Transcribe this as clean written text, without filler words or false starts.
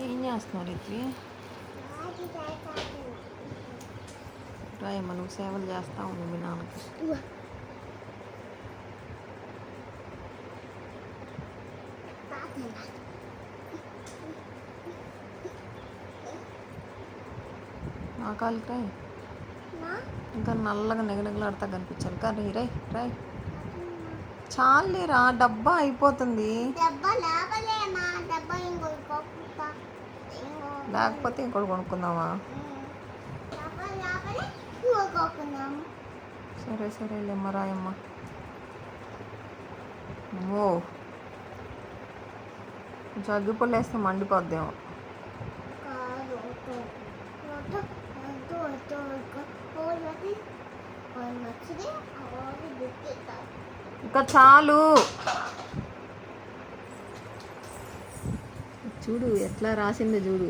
ఏం చేస్తున్నారు ఇది? రాయమ్మ నువ్వు సేవలు చేస్తా ఉండు మీ నాన్నకి. నా కాలికి రాయి, ఇంకా నల్లగా నిగనిగలాడుతా కనిపించాలి. కానీ రాయ్ రాయ్, చాలేరా, డబ్బా అయిపోతుంది. లేకపోతే ఇంకోటి కొనుక్కుందామా? సరే సరే లేమ్మ రాయమ్మ. ఓ కొంచెం అగ్గిపుల్ల వేస్తే మండిపోద్దేమో. ఇంకా చాలు. చూడు ఎట్లా రాసిందో చూడు.